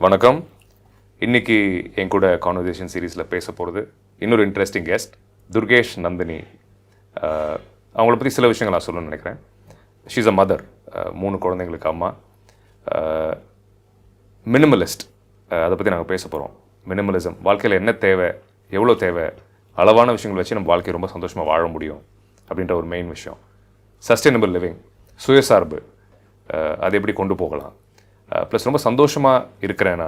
வணக்கம். இன்னைக்கு என் கூட கான்வர்சேஷன் சீரீஸில் பேச போகிறது இன்னொரு இன்ட்ரெஸ்டிங் கெஸ்ட் துர்கேஷ் நந்தினி. அவங்கள பற்றி சில விஷயங்கள் நான் சொல்லணும்னு நினைக்கிறேன். ஷீ இஸ் அ மதர், 3 குழந்தைங்களுக்கு அம்மா, மினிமலிஸ்ட். அதை பற்றி நாங்கள் பேச போகிறோம். மினிமலிசம் வாழ்க்கையில் என்ன தேவை, எவ்வளோ தேவை, அளவான விஷயங்கள் வச்சு நம்ம வாழ்க்கையை ரொம்ப சந்தோஷமாக வாழ முடியும் அப்படின்ற ஒரு மெயின் விஷயம். சஸ்டைனபிள் லிவிங், சுயசார்பு, அதை எப்படி கொண்டு போகலாம், ப்ளஸ் ரொம்ப சந்தோஷமாக இருக்கிறேன்.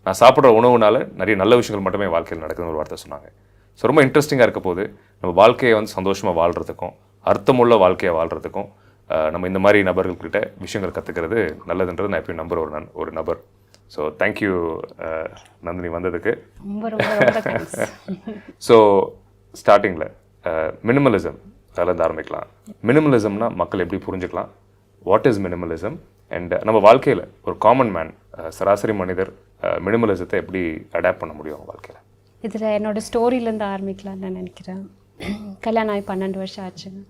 நான் சாப்பிட்ற உணவுனால நிறைய நல்ல விஷயங்கள் மட்டுமே வாழ்க்கையில் நடக்குதுன்னு ஒரு வார்த்தை சொன்னாங்க. ஸோ ரொம்ப இன்ட்ரெஸ்டிங்காக இருக்க போது நம்ம வாழ்க்கையை வந்து சந்தோஷமாக வாழ்கிறதுக்கும் அர்த்தமுள்ள வாழ்க்கையை வாழ்கிறதுக்கும் நம்ம இந்த மாதிரி நபர்கள்கிட்ட விஷயங்கள் கற்றுக்கிறது நல்லதுன்றது நான் எப்பயும் நம்புகிற ஒரு நபர். ஸோ தேங்க்யூ நந்தினி வந்ததுக்கு. ஸோ ஸ்டார்டிங்கில் மினிமலிசம் அதிலேருந்து ஆரம்பிக்கலாம். மினிமலிசம்னா மக்கள் எப்படி புரிஞ்சுக்கலாம், வாட் இஸ் மினிமலிசம், அண்ட் நம்ம வாழ்க்கையில் ஒரு காமன் மேன், சராசரி மனிதர் மினிமலிசத்தை எப்படி அடாப்ட் பண்ண முடியும் வாழ்க்கையில்? இதில் என்னோடய ஸ்டோரியிலேருந்து ஆரம்பிக்கலான்னு நான் நினைக்கிறேன். கல்யாணம் ஆகி 12 வருஷம் ஆச்சுங்க.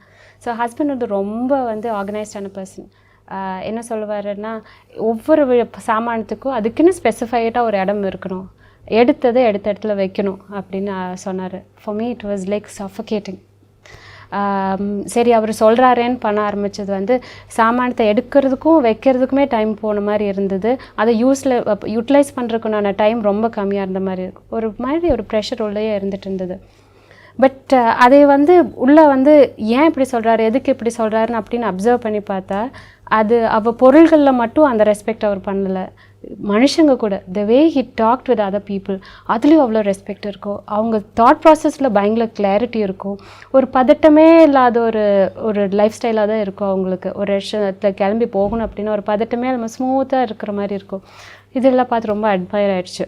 ஸோ ஹஸ்பண்ட் வந்து ரொம்ப ஆர்கனைஸ்டான பர்சன். என்ன சொல்லுவாருன்னா, ஒவ்வொரு சாமானத்துக்கும் அதுக்குன்னு ஸ்பெசிஃபைடாக ஒரு இடம் இருக்கணும், எடுத்த இடத்துல வைக்கணும் அப்படின்னு சொன்னார். For me it was like suffocating. சரி, அவர் சொல்கிறாரேன்னு பண்ண ஆரம்பித்தது வந்து சாமானத்தை எடுக்கிறதுக்கும் வைக்கிறதுக்குமே டைம் போன மாதிரி இருந்தது. அதை யூட்டிலைஸ் பண்ணுறதுக்குண்டான டைம் ரொம்ப கம்மியாக இருந்த மாதிரி இருக்கும். ஒரு ப்ரெஷர் உள்ளே இருந்துகிட்டு இருந்தது. பட் அதை வந்து உள்ளே வந்து ஏன் இப்படி சொல்கிறாரு, எதுக்கு இப்படி சொல்கிறாருன்னு அப்படின்னு அப்சர்வ் பண்ணி பார்த்தா, அது பொருள்களில் மட்டும் அந்த ரெஸ்பெக்ட் அவர் பண்ணலை. மனுஷங்க கூட the way he talked with other people, அதுலேயும் அவ்வளோ ரெஸ்பெக்ட் இருக்கும். அவங்க தாட் ப்ராசஸில் பயங்கர கிளாரிட்டி இருக்கும். ஒரு பதட்டமே இல்லாத ஒரு லைஃப் ஸ்டைலாக தான் இருக்கும் அவங்களுக்கு. ஒரு விஷயத்தில் கிளம்பி போகணும் அப்படின்னா ஒரு பதட்டமே நம்ம ஸ்மூத்தாக இருக்கிற மாதிரி இருக்கும். இதெல்லாம் பார்த்து ரொம்ப அட்மையர் ஆகிடுச்சு.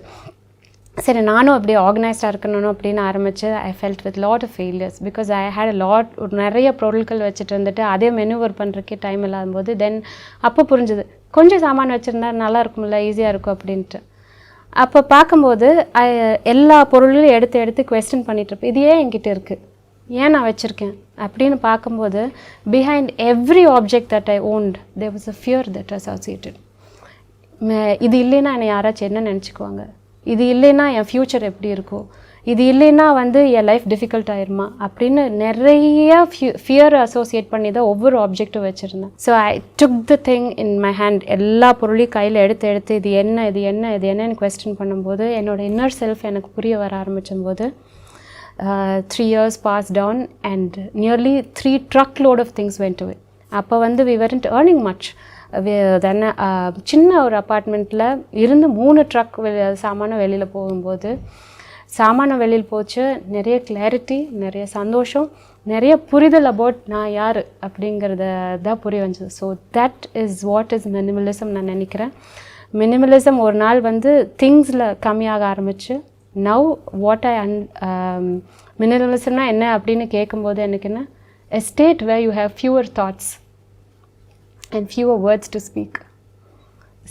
சரி, நானும் அப்படியே ஆர்கனைஸ்டாக இருக்கணும் அப்படின்னு ஆரம்பித்து I felt with lot of failures because I had நிறைய பொருட்கள் வச்சுட்டு இருந்துட்டு அதே மெனுவர் பண்ணுறதுக்கே டைம் இல்லாத போது தென் அப்போ புரிஞ்சுது, கொஞ்சம் சாமான் வச்சுருந்தா நல்லா இருக்கும்ல, ஈஸியாக இருக்கும் அப்படின்ட்டு. அப்போ பார்க்கும்போது எல்லா பொருளையும் எடுத்து குவெஸ்டன் பண்ணிகிட்ருப்பேன். இது ஏன் என்கிட்ட இருக்குது, ஏன் நான் வச்சுருக்கேன் அப்படின்னு பார்க்கும்போது behind every object that I owned there was a fear that associated. இது இல்லைன்னா என்னை யாராச்சும் என்ன நினச்சிக்குவாங்க, இது இல்லைன்னா என் ஃப்யூச்சர் எப்படி இருக்கும், இது இல்லைன்னா வந்து என் லைஃப் டிஃபிகல்ட் ஆயிருமா அப்படின்னு நிறைய ஃபியர் அசோசியேட் பண்ணி தான் ஒவ்வொரு ஆப்ஜெக்டும் வச்சுருந்தேன். So I took the thing in my hand. எல்லா பொருளையும் கையில் எடுத்து இது என்னன்னு குவெஸ்டன் பண்ணும்போது என்னோட இன்னர் செல்ஃப் எனக்கு புரிய வர ஆரம்பிச்சும்போது 3 years passed down and nearly 3 truckload of things went away. அப்போ வந்து we weren't earning much. தென் சின்ன ஒரு அப்பார்ட்மெண்ட்டில் இருந்து 3 ட்ரக் சாமானம் வெளியில் போகும்போது சாமானம் வெளியில் போச்சு. நிறைய கிளாரிட்டி, நிறைய சந்தோஷம், நிறைய புரிதல் அபவுட் நான் யார் அப்படிங்கிறத தான் புரிய வந்துச்சு. So that is what is minimalism நான் நினைக்கிறேன். மினிமலிசம் ஒரு நாள் வந்து திங்ஸில் கம்மியாக ஆரம்பிச்சு நவ் வாட் மினிமலிசம்னா என்ன அப்படின்னு கேட்கும்போது எனக்கு என்ன, a state where you have fewer thoughts and fewer words to speak.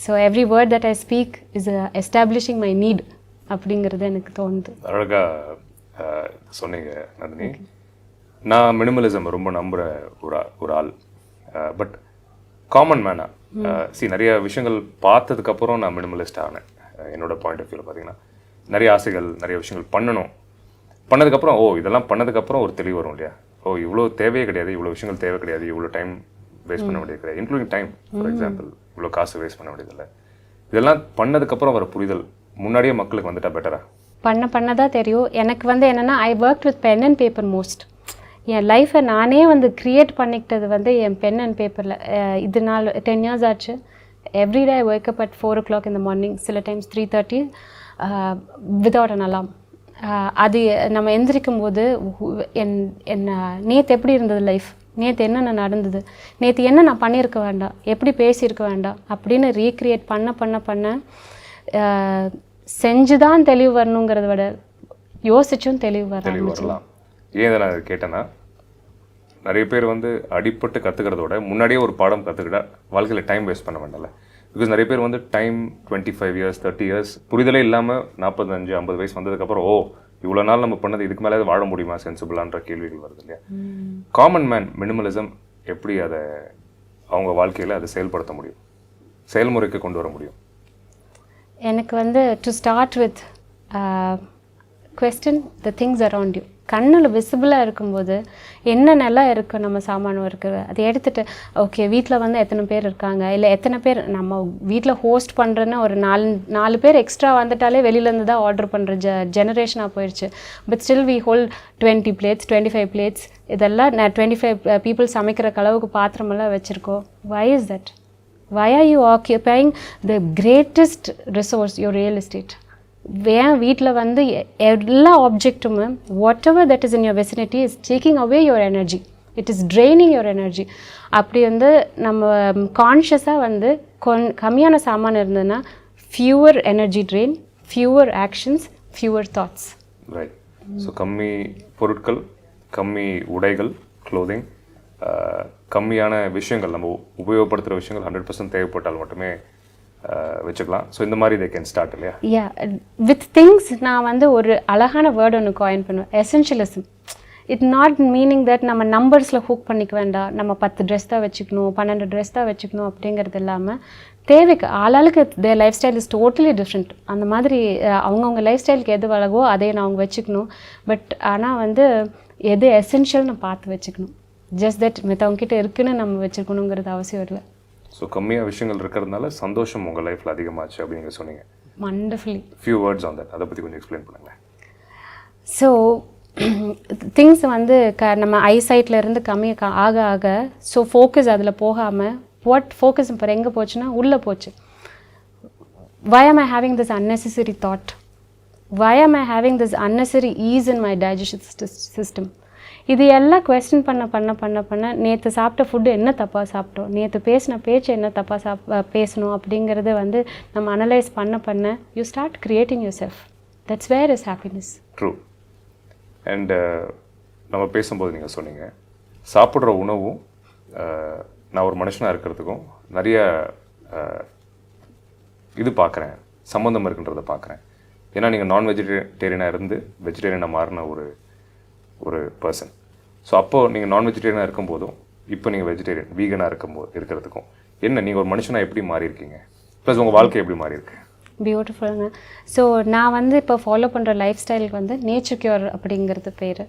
So every word that I speak is establishing my need அப்படிங்கிறது எனக்கு தோணுது. அழகாக சொன்னீங்க நந்தினி. நான் மினிமலிசம் ரொம்ப நம்புகிற ஒரு ஆள். பட் காமன் மேனாக நிறைய விஷயங்கள் பார்த்ததுக்கப்புறம் நான் மினிமலிஸ்ட் ஆனேன். என்னோட பாயிண்ட் ஆஃப் வியூவில் பார்த்தீங்கன்னா நிறைய ஆசைகள், நிறைய விஷயங்கள் பண்ணதுக்கப்புறம் இதெல்லாம் பண்ணதுக்கப்புறம் ஒரு தெளிவு வரும் இல்லையா. இவ்வளோ தேவையே கிடையாது, இவ்வளோ விஷயங்கள் தேவை கிடையாது, இவ்வளோ டைம் வேஸ்ட் பண்ண வேண்டியது கிடையாது, இன்க்ளூடிங் டைம். ஃபார் எக்ஸாம்பிள், இவ்வளோ காசு வேஸ்ட் பண்ண வேண்டியதில்லை. இதெல்லாம் பண்ணதுக்கப்புறம் வர புரிதல் முன்னாடியே மக்களுக்கு வந்துட்டா பெட்டரா? பண்ணதான் தெரியும். எனக்கு வந்து என்னென்னா I work with pen and paper most. என் லைஃப்பை நானே வந்து க்ரியேட் பண்ணிக்கிட்டது வந்து என் பென் அண்ட் பேப்பரில். இது நாள் 10 years ஆச்சு. Everyday I work up at 4 o'clock in the morning, சில டைம்ஸ் 3:30 வித்தவுட் அன் அலாம். அது நம்ம எந்திரிக்கும் போது நேற்று எப்படி இருந்தது லைஃப், நேற்று என்னென்ன நடந்தது, நேற்று என்ன நான் பண்ணியிருக்க வேண்டாம், எப்படி பேசியிருக்க வேண்டாம் அப்படின்னு ரீக்ரியேட் பண்ண செஞ்சுதான் தெளிவு வரணுங்கிறத விட யோசிச்சும் தெளிவு வரலாம். ஏன் நான் கேட்டேன்னா, நிறைய பேர் வந்து அடிப்பட்டு கற்றுக்கிறதோட முன்னாடியே ஒரு பாடம் கற்றுக்கிட்டா வாழ்க்கையில் டைம் வேஸ்ட் பண்ண வேண்டாம்ல. பிகாஸ் நிறைய பேர் வந்து டைம் 25 years 30 years புரிதலே இல்லாமல் 45-50 வயசு வந்ததுக்கப்புறம் இவ்வளோ நாள் நம்ம பண்ணது இதுக்கு மேலே வாழ முடியுமா சென்சிபிளான்ற கேள்விகள் வருது இல்லையா. காமன் மேன் மினிமலிசம் எப்படி அதை அவங்க வாழ்க்கையில் அதை செயல்படுத்த முடியும், செயல்முறைக்கு கொண்டு வர முடியும்? எனக்கு வந்து to start with question the things around you. கண்ணில் விசிபிளாக இருக்கும்போது என்னென்னலாம் இருக்குது நம்ம சாமானம் இருக்குது அதை எடுத்துகிட்டு ஓகே வீட்டில் வந்து எத்தனை பேர் இருக்காங்க, இல்லை எத்தனை பேர் நம்ம வீட்டில் ஹோஸ்ட் பண்ணுறேன்னா ஒரு நாலு பேர் எக்ஸ்ட்ரா வந்துட்டாலே வெளியிலேருந்து தான் ஆர்டர் பண்ணுற ஜெனரேஷனாக போயிடுச்சு. But still we hold 20 plates 25 plates. இதெல்லாம் நான் 25 people சமைக்கிற அளவுக்கு பாத்திரமெல்லாம் வச்சுருக்கோம். Why is that? Why are you occupying the greatest resource your real estate? ஏன் வீட்டில் வந்து எல்லா ஆப்ஜெக்ட்டுமே whatever that is in your vicinity is taking away your energy, it is draining your energy. அப்படி வந்து நம்ம கான்ஷியஸாக வந்து கம்மியான சாமான் இருந்ததுன்னா fewer energy drain, fewer actions, fewer thoughts. Right. So கம்மி பொருட்கள், கம்மி உடைகள், க்ளோதிங், கம்மியான விஷயங்கள், நம்ம உபயோகப்படுத்துகிற விஷயங்கள் 100% தேவைப்பட்டால் மட்டுமே வச்சுக்கலாம். ஸோ இந்த மாதிரி தே கேன் ஸ்டார்ட் இல்லையா? யா, வித் திங்ஸ் நான் வந்து ஒரு அழகான வேர்டு ஒன்று காயின் பண்ணுவேன், essentialism. It not meaning that நம்ம நம்பர்ஸில் ஹூக் பண்ணிக்க வேண்டாம், நம்ம 10 ட்ரெஸ் தான் வச்சுக்கணும், 12 ட்ரெஸ் தான் வச்சுக்கணும் அப்படிங்கிறது இல்லாமல் தேவைக்கு ஆளாளுக்கு they lifestyle is totally different. அந்த மாதிரி அவங்கவுங்க லைஃப் ஸ்டைலுக்கு எது வழகோ அதை நான் அவங்க வச்சுக்கணும். பட் ஆனால் வந்து எது எசென்ஷியல்னு பார்த்து வச்சுக்கணும். ஜஸ்ட் தட் மற்றவங்ககிட்ட இருக்குன்னு நம்ம வச்சுக்கணுங்கிறது அவசியம் இல்லை. ஸோ கம்மியாக விஷயங்கள் இருக்கிறதுனால சந்தோஷம் உங்கள் லைஃப்பில் அதிகமாச்சு அப்படின்னு நீங்கள் சொன்னீங்க. Wonderfully. Few words on that, அதை பற்றி கொஞ்சம் எக்ஸ்பிளைன் பண்ணுங்களேன். ஸோ திங்ஸ் வந்து நம்ம ஐசைட்டில் இருந்து கம்மி ஆக ஆக ஸோ ஃபோக்கஸ் அதில் போகாமல் வாட் ஃபோக்கஸ் இப்போ எங்கே போச்சுன்னா உள்ளே போச்சு. why am I having this unnecessary thought? why am I having this unnecessary ease in my digestion system? இது எல்லாம் கொஸ்டின் பண்ண நேற்று சாப்பிட்ட ஃபுட்டு என்ன தப்பாக சாப்பிட்டோம், நேற்று பேசின பேச்சு என்ன தப்பாக பேசணும் அப்படிங்கிறத வந்து நம்ம அனலைஸ் பண்ண you start creating yourself. That's where is happiness. True. And நம்ம பேசும்போது நீங்கள் சொன்னீங்க சாப்பிட்ற உணவும் நான் ஒரு மனுஷனாக இருக்கிறதுக்கும் நிறைய இது பார்க்குறேன், சம்மந்தம் இருக்குன்றதை பார்க்குறேன். ஏன்னா நீங்கள் நான் வெஜிடேரியனாக இருந்து வெஜிடேரியனாக மாறின ஒரு பர்சன். ஸோ அப்போது நீங்கள் நான் வெஜிடேரியனாக இருக்கும்போதும் இப்போ நீங்கள் வெஜிடேரியன் வீகனாக இருக்கிறதுக்கும் என்ன நீங்கள் ஒரு மனுஷனாக எப்படி மாறியிருக்கீங்க, ப்ளஸ் உங்கள் வாழ்க்கை எப்படி மாறியிருக்கு? பியூட்டிஃபுல்லுங்க. ஸோ நான் வந்து இப்போ ஃபாலோ பண்ணுற லைஃப் ஸ்டைலுக்கு வந்து நேச்சர் கியூர் அப்படிங்கிறது பேர்.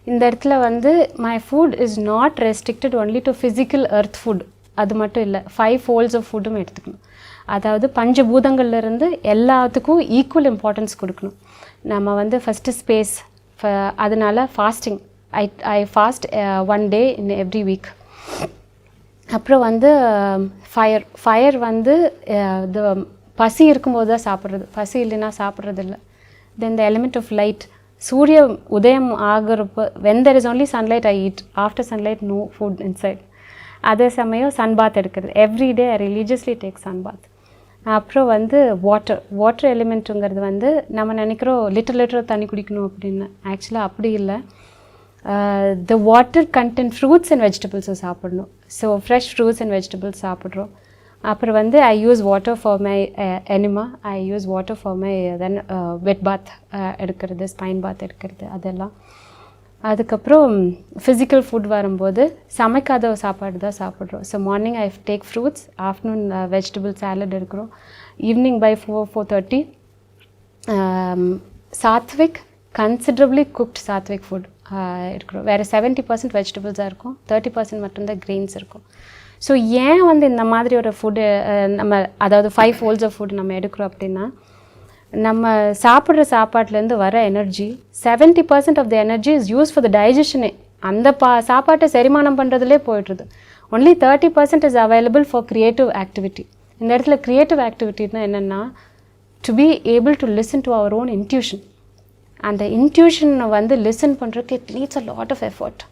இந்த இடத்துல வந்து my foot is not restricted only to physical earth food. அது மட்டும் இல்லை, 5 folds ஆஃப் ஃபுட்டும் எடுத்துக்கணும். அதாவது பஞ்சபூதங்கள்லேருந்து எல்லாத்துக்கும் ஈக்குவல் இம்பார்ட்டன்ஸ் கொடுக்கணும். நம்ம வந்து ஃபஸ்ட்டு ஸ்பேஸ், அதனால fasting, I fast 1 day in every week. அப்புறம் வந்து ஃபயர் வந்து பசி இருக்கும்போது தான் சாப்பிட்றது, பசி இல்லைன்னா சாப்பிட்றது இல்லை. தென் த எலிமெண்ட் ஆஃப் லைட், சூரிய உதயம் ஆகிறப்போ when there is only sunlight I eat, after sunlight no food inside. அதே சமயம் சன் பாத் எடுக்கிறது, எவ்ரி டே ஐ ரிலீஜியஸ்லி டேக் சன் பாத். அப்புறம் வந்து வாட்டர் எலிமெண்ட்டுங்கிறது வந்து நம்ம நினைக்கிறோம் லிட்டர் தண்ணி குடிக்கணும் அப்படின்னு. ஆக்சுவலாக அப்படி இல்லை. The water content fruits and வெஜிடபிள்ஸை சாப்பிடணும். So fresh fruits and vegetables சாப்பிட்றோம். அப்புறம் வந்து I use water for my enema, I use water for my then wet bath எடுக்கிறது, ஸ்பைன் பாத் எடுக்கிறது, அதெல்லாம். அதுக்கப்புறம் ஃபிசிக்கல் ஃபுட் வரும்போது சமைக்காத சாப்பாடு தான் சாப்பிட்றோம். So morning I take fruits, afternoon vegetable salad எடுக்கிறோம், evening by 4:30 sattvic considerably cooked sattvic food இருக்கிறோம். வேறு 70% வெஜிடபிள்ஸாக இருக்கும், 30% மட்டும்தான் கிரெயின்ஸ் இருக்கும். ஸோ ஏன் வந்து இந்த மாதிரி ஒரு ஃபுட்டு நம்ம அதாவது 5 folds ஆஃப் ஃபுட் நம்ம எடுக்கிறோம் அப்படின்னா, நம்ம சாப்பிட்ற சாப்பாட்டிலேருந்து வர energy 70% of the energy is use for the டைஜஷனே. அந்த சாப்பாட்டை செரிமானம் பண்ணுறதுலே போய்ட்டுருது. Only 30% is available for creative activity. இந்த இடத்துல க்ரியேட்டிவ் ஆக்டிவிட்டின்னா என்னென்னா, to be able to listen to our own intuition. அந்த இன்ட்யூஷனை வந்து லிசன் பண்ணுறதுக்கு it needs a lot of effort.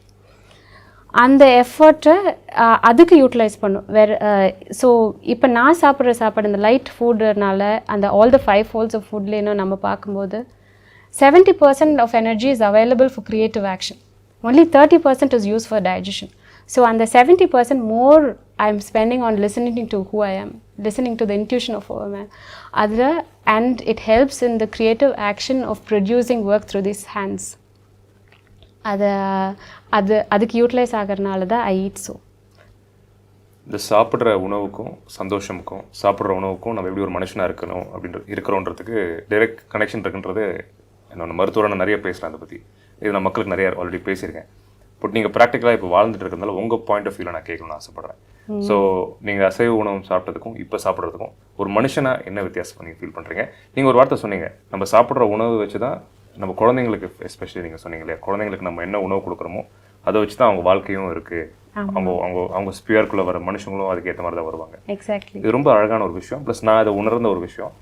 அந்த எஃபர்ட்டை அதுக்கு யூட்டிலைஸ் பண்ணும். ஸோ இப்போ நான் சாப்பிட்ற சாப்பாடு இந்த லைட் ஃபுட்டுனால அந்த ஆல் த 5 folds ஆஃப் ஃபுட்லேன்னு நம்ம பார்க்கும்போது 70% of energy is available for creative action. Only 30% is use for digestion. So அந்த 70% more I am spending on listening to who I am, listening to the intuition of who I am. அதில் and it helps in the creative action of producing work through this hands. அதுக்கு utilise ஆகிறதுனால தான் I eat. So இந்த சாப்பிட்ற உணவுக்கும் சந்தோஷமுக்கும் சாப்பிட்ற உணவுக்கும் நம்ம எப்படி ஒரு மனுஷனாக இருக்கணும் இருக்கிறோன்றதுக்கு டைரெக்ட் கனெக்ஷன் இருக்குன்றது என்னோட மருத்துவரை நான் நிறைய பேசுகிறேன் அதை பற்றி. இது நான் மக்களுக்கு நிறைய ஆல்ரெடி பேசியிருக்கேன். பட் நீங்கள் ப்ராக்டிக்கலாக இப்போ வாழ்ந்துட்டு இருக்கிறதால உங்கள் பாயிண்ட் ஆஃப் வியூவில் நான் கேட்கணும்னு ஆசைப்பட்றேன். ஸோ நீங்கள் அசைவ உணவு சாப்பிட்டதுக்கும் இப்போ சாப்பிட்றதுக்கும் ஒரு மனுஷனாக என்ன வித்தியாசம் நீங்கள் ஃபீல் பண்ணுறீங்க? நீங்கள் ஒரு வார்த்தை சொன்னீங்க, நம்ம சாப்பிட்ற உணவு வச்சு தான் நம்ம குழந்தைங்களுக்கு, எஸ்பெஷலி நீங்கள் சொன்னீங்க இல்லையா, குழந்தைங்களுக்கு நம்ம என்ன உணவு கொடுக்குறோமோ அதை வச்சு தான் அவங்க வாழ்க்கையும் இருக்குது. அவங்க ஸ்பியர்க்குள்ளே வர மனுஷங்களும் அதுக்கேற்ற மாதிரி தான் வருவாங்க. எக்ஸாக்ட்லி. இது ரொம்ப அழகான ஒரு விஷயம். ப்ளஸ் நான் அதை உணர்ந்த ஒரு விஷயம்.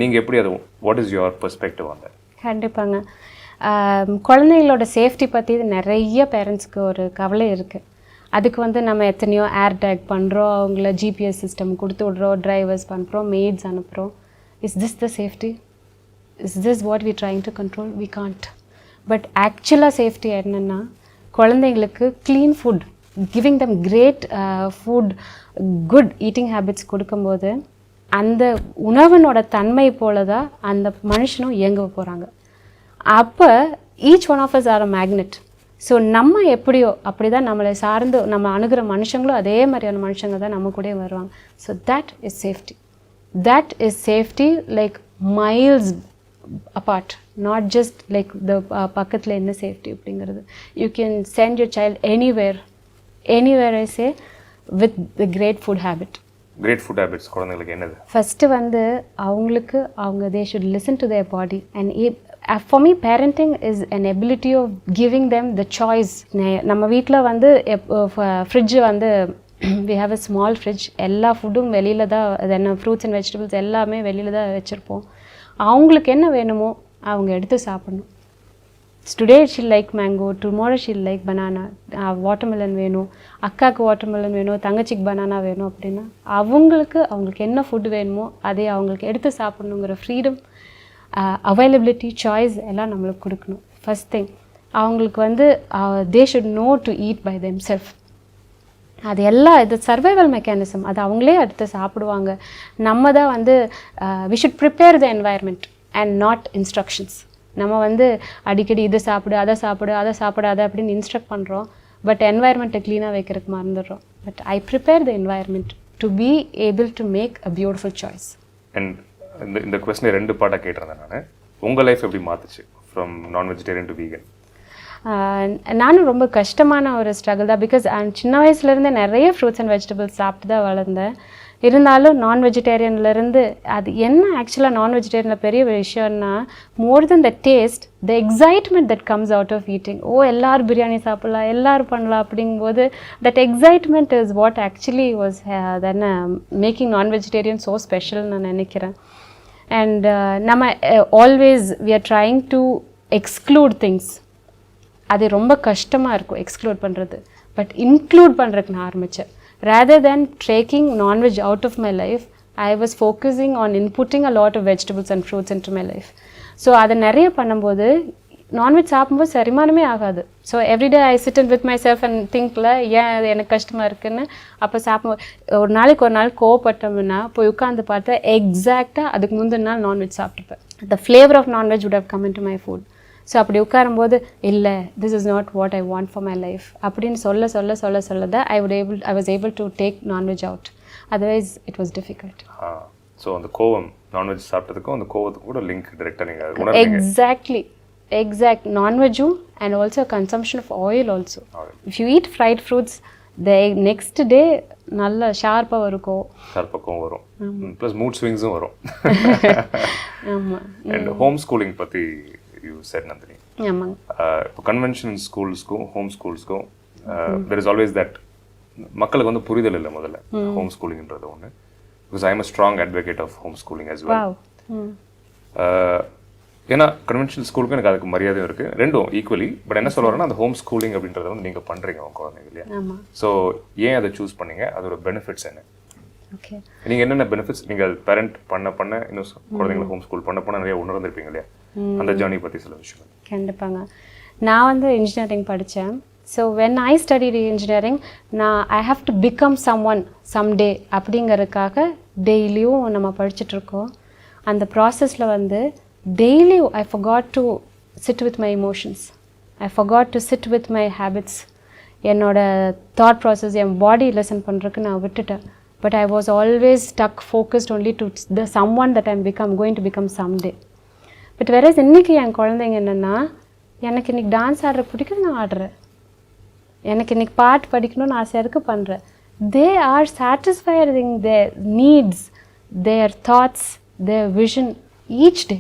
நீங்கள் எப்படி அதை, வாட் இஸ் யுவர் பெர்ஸ்பெக்டிவ் அந்த? கண்டிப்பாங்க. குழந்தைங்களோட சேஃப்டி பற்றி நிறைய பேரண்ட்ஸ்க்கு ஒரு கவலை இருக்குது. அதுக்கு வந்து நம்ம எத்தனையோ ஏர் டேக் பண்ணுறோம், அவங்கள ஜிபிஎஸ் சிஸ்டம் கொடுத்து விட்றோம், டிரைவர்ஸ் பண்ணுறோம், மெய்ட்ஸ் அனுப்புகிறோம். Is this the safety? Is this what we trying to control? We can't. But ஆக்சுவலாக சேஃப்டி என்னென்னா குழந்தைங்களுக்கு clean food, giving them great food, good eating habits கொடுக்கும்போது அந்த உணவனோட தன்மை போல தான் அந்த மனுஷனும் இயங்க போகிறாங்க. அப்போ each one of us are a magnet. So நம்ம எப்படியோ அப்படி தான் நம்மளை சார்ந்து நம்ம அணுகிற மனுஷங்களும் அதே மாதிரியான மனுஷங்க தான் நம்ம கூட வருவாங்க. So that is safety. That is safety like miles apart, not just like the பக்கத்தில் என்ன சேஃப்டி அப்படிங்கிறது. You can send your child anywhere I say with the great food habit. Great food habits குழந்தைங்களுக்கு என்னது? ஃபஸ்ட்டு வந்து அவங்களுக்கு they should listen to their body. And for me parenting is an ability of giving them the choice. நம்ம வீட்டில் வந்து fridge வந்து we have a small fridge. எல்லா ஃபுட்டும் வெளியில் தான், அது என்ன ஃப்ரூட்ஸ் அண்ட் வெஜிடபிள்ஸ் எல்லாமே வெளியில் தான் வச்சுருப்போம். அவங்களுக்கு என்ன வேணுமோ அவங்க எடுத்து சாப்பிடணும். Today she'll like mango, tomorrow she'll like banana, watermelon வேணும், அக்காவுக்கு வாட்டர்மெலன் வேணும், தங்கச்சிக்கு பனானா வேணும் அப்படின்னா அவங்களுக்கு என்ன ஃபுட் வேணுமோ அதை அவங்களுக்கு எடுத்து சாப்பிடணுங்கிற ஃப்ரீடம், அவைலபிலிட்டி, சாய்ஸ் எல்லாம் நம்மளுக்கு கொடுக்கணும். ஃபஸ்ட் திங் அவங்களுக்கு வந்து they should know to eat by themselves. அது எல்லாம் இது சர்வைவல் மெக்கானிசம். அது அவங்களே எடுத்து சாப்பிடுவாங்க. நம்ம தான் வந்து we should prepare the environment and not instructions. நம்ம வந்து அடிக்கடி இதை சாப்பிடு, அதை சாப்பிடாத அப்படின்னு இன்ஸ்ட்ரக்ட் பண்ணுறோம். பட் என்வாயர்மெண்ட்டை க்ளீனாக வைக்கிறதுக்கு மறந்துடுறோம். But I prepare the environment to be able to make a beautiful choice. And இந்த கொஸ்டினை 2 பார்ட்டாக கேட்டிருந்தேன் நான். உங்கள் லைஃப் எப்படி மாற்றுச்சு from non vegetarian to vegan? நானும் ரொம்ப கஷ்டமான ஒரு ஸ்ட்ரகிள் தான். பிகாஸ் சின்ன வயசுலேருந்தே நிறைய ஃப்ரூட்ஸ் அண்ட் வெஜிடபிள்ஸ் சாப்பிட்டு தான் வளர்ந்தேன். இருந்தாலும் நான் வெஜிடேரியன்லேருந்து அது என்ன ஆக்சுவலாக நான் வெஜிடேரியனில் பெரிய விஷயம்னா more then the taste, the excitement that comes out of eating. எல்லோரும் பிரியாணி சாப்பிட்லாம், எல்லோரும் பண்ணலாம் அப்படிங்கும்போது that excitement is what actually was then making non vegetarian so ஸ்பெஷல்னு நான் நினைக்கிறேன். அண்ட் நம்ம always we are trying to exclude things. அது ரொம்ப கஷ்டமாக இருக்கும் எக்ஸ்க்ளூட் பண்ணுறது. பட் இன்க்ளூட் பண்ணுறதுக்கு நான் ஆரம்பித்தேன். Rather then taking non veg out of my life, I was focusing on inputting a lot of vegetables and fruits in to my life. So அதை நிறைய பண்ணும்போது நான்வெஜ் சாப்பிடும்போது செரிமானமே ஆகாது. So everyday I sit in with my self and திங்க்ல ஏன் அது எனக்கு கஷ்டமாக இருக்குன்னு. அப்போ சாப்பிடும்போது ஒரு நாள் கோவப்பட்டோம்னா போய் உட்காந்து பார்த்தா எக்ஸாக்டாக அதுக்கு முந்தின நாள் நான்வெஜ் சாப்பிட்டுப்பேன். The flavour of non veg would have come in to my food. So அப்படி உட்காரும்போது இல்லை, this is not what I want for my life அப்படின்னு சொல்ல தான் I was able to take non veg out. Otherwise it was difficult. So அந்த கோவம் non veg சாப்பிட்டதுக்கும் அந்த கோவத்துக்கு கூட லிங்க் டைரெக்டாக நீங்கள் உணர்ந்தீங்க? எக்ஸாக்ட் நான்வெஜ்ஜும் and also consumption of oil also. If you eat fried fruits the next day நல்ல ஷார்ப்பாக வரும். ப்ளஸ் மூட் ஸ்விங்ஸும் வரும். ஆமாம். அண்ட் ஹோம் ஸ்கூலிங் பற்றி யூ செட் நந்தினி. இப்போ கன்வென்ஷனல் ஸ்கூல்ஸ்க்கும் ஹோம் ஸ்கூல்ஸ்க்கும் தெர் இஸ் ஆல்வேஸ் தட் மக்களுக்கு வந்து புரிதல் இல்லை முதல்ல ஹோம் ஸ்கூலிங்ன்றது ஒன்று. Because I am a strong advocate of home schooling as well. ஏன்னா கன்வென்ஷனல் ஸ்கூலுக்கும் எனக்கு அதுக்கு மரியாதையும் இருக்குது, ரெண்டும் ஈக்குவலி. பட் என்ன சொல்ல வரேன்னா அந்த ஹோம் ஸ்கூலிங் அப்படின்றத வந்து நீங்கள் பண்ணுறீங்க உங்கள் குழந்தைங்க இல்லையா? ஸோ ஏன் அதை சூஸ் பண்ணீங்க? அதோட பெனிஃபிட்ஸ் என்ன? நீங்கள் என்னென்ன பெனிஃபிட்ஸ் நீங்கள் பேரண்ட் பண்ண இன்னும் குழந்தைங்களை ஹோம் ஸ்கூல் பண்ண நிறைய உணர்ந்திருப்பீங்க இல்லையா? அந்த ஜர்னி பற்றி சில விஷயம். கண்டிப்பாங்க. நான் வந்து இன்ஜினியரிங் படித்தேன். So when I studied engineering, I have to become someday அப்படிங்கிறதுக்காக டெய்லியும் நம்ம படிச்சுட்ருக்கோம். அந்த ப்ராசஸில் வந்து daily I forgot to sit with my emotions. I forgot to sit with my habits. என்னோட தாட் ப்ராசஸ் என் பாடி லெசன் பண்ணுறதுக்கு நான் விட்டுட்டேன். But I was always stuck focused only to the some one that I'm going to become someday. But வேற இன்றைக்கி என் குழந்தைங்க என்னென்னா, எனக்கு இன்றைக்கி டான்ஸ் ஆடுற பிடிக்கும், நான் ஆடுறேன். எனக்கு இன்றைக்கி பாட்டு படிக்கணும்னு ஆசையாக இருக்குது, பண்ணுறேன். They are satisfying their needs, their thoughts, their vision each day.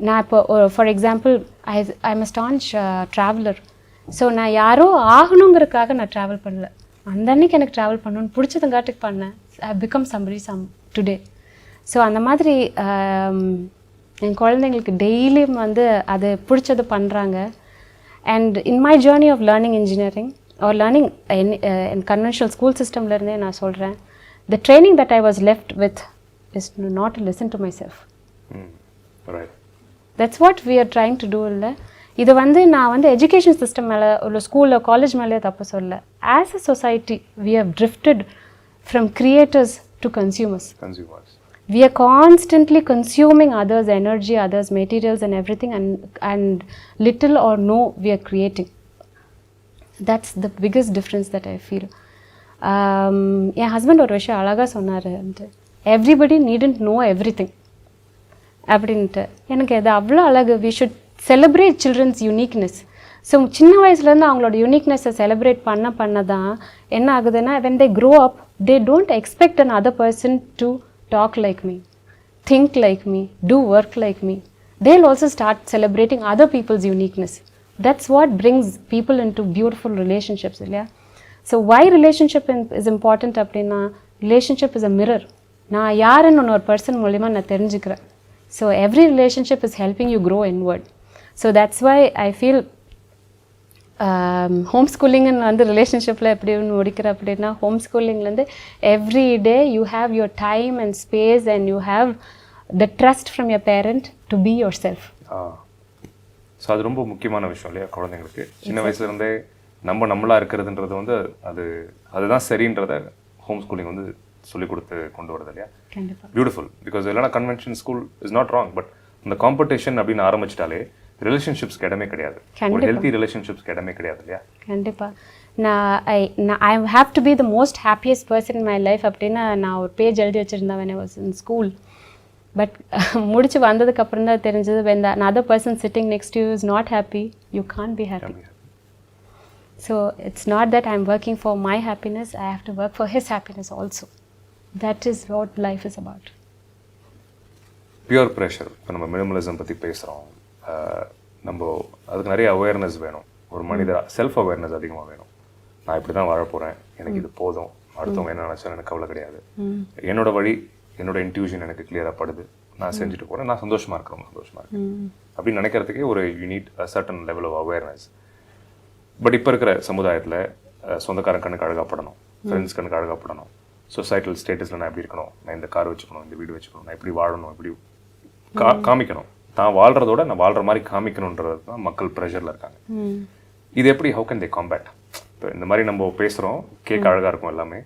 நான் இப்போ for example I am a staunch traveller. So நான் யாரோ ஆகணுங்கிறதுக்காக நான் ட்ராவல் பண்ணல. அந்த அன்னைக்கு எனக்கு ட்ராவல் பண்ணணும்னு பிடிச்சதுங்காட்டுக்கு பண்ணேன். I become somebody today. So அந்த மாதிரி என் குழந்தைங்களுக்கு டெய்லியும் வந்து அது பிடிச்சது பண்ணுறாங்க. And in my journey of learning engineering or learning என் கன்வென்ஷனல் ஸ்கூல் சிஸ்டம்லேருந்தே நான் சொல்கிறேன், the training that I was left with is not to listen to my self. That's what we are trying to do. இல்லை, இது வந்து நான் வந்து education system மேலே ஒரு ஸ்கூலில் காலேஜ் மேலே தப்பு சொல்ல. As a society we have drifted from creators to consumers. We are constantly consuming others' energy, others' materials and everything, and little or no we are creating. That's the biggest difference that I feel. என் husband ஒரு விஷயம் அழகாக சொன்னார், everybody needn't know everything அப்படின்ட்டு. எனக்கு அது அவ்வளோ அழகு. We should celebrate children's uniqueness. So சின்ன வயசுலேருந்து அவங்களோட யூனிக்னஸை செலிப்ரேட் பண்ண தான் என்ன ஆகுதுன்னா, when they grow up they don't expect another person to talk like me, think like me, do work like me. They'll also start celebrating other people's uniqueness. That's what brings people into beautiful relationships. So why relationship is important அப்படின்னா, relationship is a mirror. நான் யாருன்னு ஒரு person மூலிமா நான் தெரிஞ்சுக்கிறேன். So every relationship is helping you grow inward. So that's why I feel home ஸ்கூலிங்னு வந்து ரிலேஷன்ஷிப்பில் எப்படி முடிக்கிற அப்படின்னா, ஹோம் ஸ்கூலிங்லேருந்து every day you have your time and space and you have the trust from your parent to be your self. So அது ரொம்ப முக்கியமான விஷயம் இல்லையா குழந்தைங்களுக்கு. சின்ன வயசுலேருந்தே நம்மளாக இருக்கிறதுன்றது வந்து அதுதான் சரின்றத ஹோம் ஸ்கூலிங் வந்து சொல்லிக் கொடுத்து கொண்டு வரது இல்லையா. பியூட்டிஃபுல். பிகாஸ் இல்லைனா convention school is not wrong, but இந்த காம்படிஷன் அப்படின்னு ஆரம்பிச்சிட்டாலே ரிலேஷன்ஷிப்ஸ்க்கு இடமே கிடையாது, ஒரு ஹெல்த்தி ரிலேஷன்ஷிப்ஸ்க்கு இடமே கிடையாது இல்லையா. கண்டிப்பாக. I have to be the most happiest person in my life அப்படின்னு நான் ஒரு பேஜ் எழுதி வச்சுருந்தேன் when I was in school. But முடிச்சு வந்ததுக்கப்புறம் தான் தெரிஞ்சது, when the another person sitting next to you is not happy, you can't be happy. So it's not that I'm working for my happiness, I have to work for his happiness also. That is what life is about. Pure pressure. இப்போ நம்ம minimalism பற்றி பேசுகிறோம், நம்ம அதுக்கு நிறைய awareness வேணும். ஒரு மனிதராக செல்ஃப் அவேர்னஸ் அதிகமாக வேணும். நான் இப்படி தான் வாழ போகிறேன், எனக்கு இது போதும், அடுத்தவங்க என்ன நினச்சாலும் எனக்கு கவலை கிடையாது, என்னோட வழி என்னோட இன்ட்யூஷன் எனக்கு கிளியராக படுது, நான் செஞ்சுட்டு போகிறேன், நான் சந்தோஷமாக இருக்கிறேன், சந்தோஷமாக இருக்கேன் அப்படின்னு நினைக்கிறதுக்கே ஒரு you need a certain level of awareness. But இப்போ இருக்கிற சமுதாயத்தில் சொந்தக்காரன் கண்ணுக்கு அழகாப்படணும், ஃப்ரெண்ட்ஸ் கண்ணுக்கு அழகாப்படணும், சொசைட்டல் ஸ்டேட்டஸில் நான் எப்படி இருக்கணும், நான் இந்த கார் வச்சுக்கணும், இந்த வீடு வச்சுக்கணும், நான் எப்படி வாழணும், எப்படி காமிக்கணும், தான் வாழ்கிறதோட நான் வாழ்கிற மாதிரி காமிக்கணுன்றது தான் மக்கள் ப்ரெஷரில் இருக்காங்க. இது எப்படி ஹவு கேன் தே காம்பேட்? இப்போ இந்த மாதிரி நம்ம பேசுகிறோம், கேட்க அழகாக இருக்கும் எல்லாமே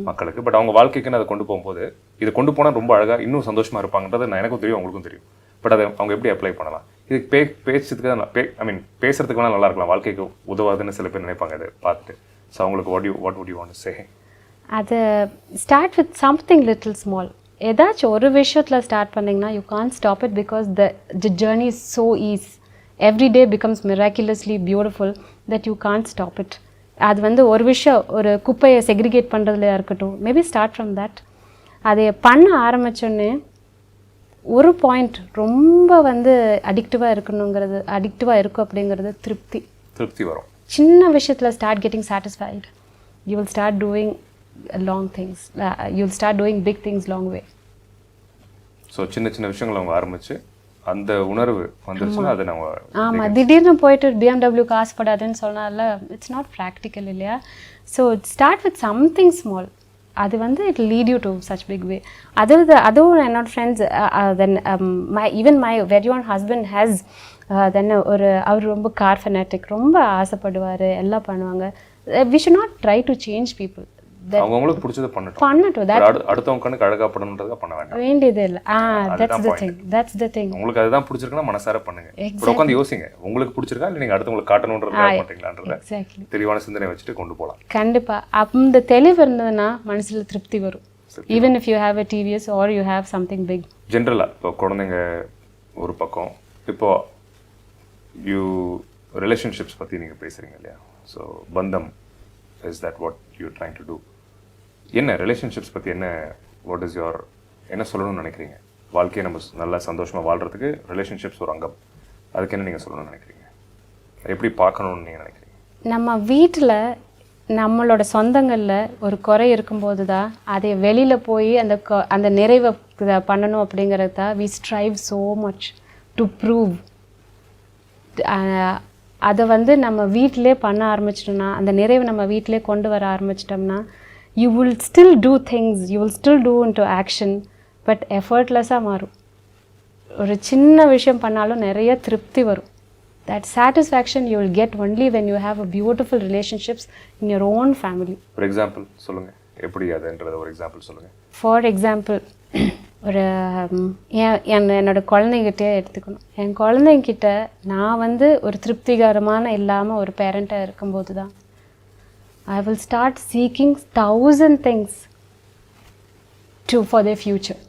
மக்களுக்கு, பட் அவங்க வாழ்க்கைக்குன்னு அதை கொண்டு போகும்போது இதை கொண்டு போனால் ரொம்ப அழகாக இன்னும் சந்தோஷமாக இருப்பாங்கன்றது நான் எனக்கும் தெரியும், அவங்களுக்கும் தெரியும். பட் அதை அவங்க எப்படி அப்ளை பண்ணலாம்? இதுக்கு பேசுறதுக்கு பேசுறதுக்கு வேணால் நல்லா இருக்கலாம், வாழ்க்கைக்கு உதவாதுன்னு சில பேர் நினைப்பாங்க இதை பார்த்துட்டு. ஸோ அவங்களுக்கு what would you want to say? அது start with something little small. ஏதாச்சும் ஒரு விஷயத்தில் ஸ்டார்ட் பண்ணிங்கன்னா you can't stop it, because the journey is so ease. Every day becomes miraculously beautiful that you can't stop it. அது வந்து ஒரு விஷயம், ஒரு குப்பையை செக்ரிகேட் பண்ணுறதுல இருக்கட்டும், மேபி ஸ்டார்ட் ஃப்ரம் தட். அதை பண்ண ஆரம்பித்தோன்னே ஒரு பாயிண்ட் ரொம்ப வந்து அடிக்டிவாக இருக்கும் அப்படிங்கிறது திருப்தி வரும். சின்ன விஷயத்தில் start getting satisfied, you will start doing long things, you'll start doing big things long way. So சின்ன விஷயங்களை அவங்க ஆரம்பிச்சு அந்த உணர்வு வந்துருச்சுன்னா அதை நம்ம ஆமாம், திடீர்னு போயிட்டு BMW காசு படாதுன்னு சொன்னால இட்ஸ் நாட் ப்ராக்டிக்கல் இல்லையா. So start with something small. அது வந்து it lead you to such big way. அதுவும் என்னோட friends then even my very own husband has then அவர் ரொம்ப கார் ஃபெனாட்டிக், ரொம்ப ஆசைப்படுவார், எல்லாம் பண்ணுவாங்க. We should not try to change people. அவங்களுக்கு பிடிச்சதை பண்ணட்டும். அடுத்தவங்க கண்ணுக்கு அழகா படணுன்றதுக்காக பண்ண வேண்டாம். வேண்டியது இல்லை. that's the thing. உங்களுக்கு அதுதான் பிடிச்சிருக்குன்னா மனசார பண்ணுங்க. உட்காந்து யோசிங்க, உங்களுக்கு பிடிச்சிருக்கா இல்லை நீங்க அடுத்தவங்களுக்கு காட்டணுன்றதுக்காக மாட்டீங்களான்றத தெளிவான சிந்தனை வச்சுட்டு கொண்டு போகலாம். கண்டிப்பா அந்த தெளிவு இருந்ததுன்னா மனசுல திருப்தி வரும். even if you have a TVS or you have something big. ஜென்ரலா இப்போ குழந்தைங்க ஒரு பக்கம், இப்போ ரிலேஷன்ஷிப்ஸ் பற்றி நீங்கள் பேசுகிறீங்க இல்லையா? ஸோ பந்தம் is that what you trying to do. என்ன ரிலேஷன்ஷிப்ஸ் பற்றி வாட் இஸ் யுவர் என்ன சொல்லணும்னு நினைக்கிறீங்க? வாழ்க்கையை நம்ம நல்லா சந்தோஷமாக வாழ்கிறதுக்கு ரிலேஷன்ஷிப்ஸ் ஒரு அங்கம். அதுக்கு என்ன நீங்கள் சொல்லணும்னு நினைக்கிறீங்க? எப்படி பார்க்கணுன்னு நீங்கள் நினைக்கிறீங்க? நம்ம வீட்டில் நம்மளோட சொந்தங்களில் ஒரு குறை இருக்கும்போது தான் அதை வெளியில் போய் அந்த நிறைவை பண்ணணும் அப்படிங்கிறது தான் we strive so much to prove. அதை நம்ம வீட்டிலே பண்ண ஆரம்பிச்சிட்டோம்னா, அந்த நிறைவை நம்ம வீட்டிலே கொண்டு வர ஆரம்பிச்சிட்டோம்னா, you will still do things, you will still do into action, but எஃபர்ட்லெஸ்ஸாக மாறும். ஒரு சின்ன விஷயம் பண்ணாலும் நிறைய திருப்தி வரும். that satisfaction you will get only when you have a beautiful relationships in your own family. For example சொல்லுங்க, எப்படி அதுன்றத ஒரு எக்ஸாம்பிள் சொல்லுங்க. For example, ஒரு என்னோட குழந்தைங்கிட்டே எடுத்துக்கணும். என் குழந்தைங்கிட்ட நான் ஒரு திருப்திகரமான இல்லாமல் ஒரு பேரண்ட்டாக இருக்கும்போது தான் I will start seeking 1000 things for their future.